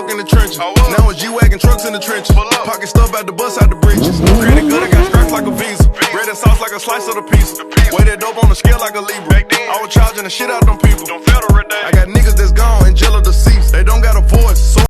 fuck in the trenches. Now it's G-Wagon trucks in the trenches. Pocket stuff out the bus, out the bridges. Credit good, I got stripes like a Visa. Bread and sauce like a slice of the pizza. Weigh that dope on the scale like a Libra. I was charging the shit out them people. I got niggas that's gone and jail or deceased. They don't got a voice. So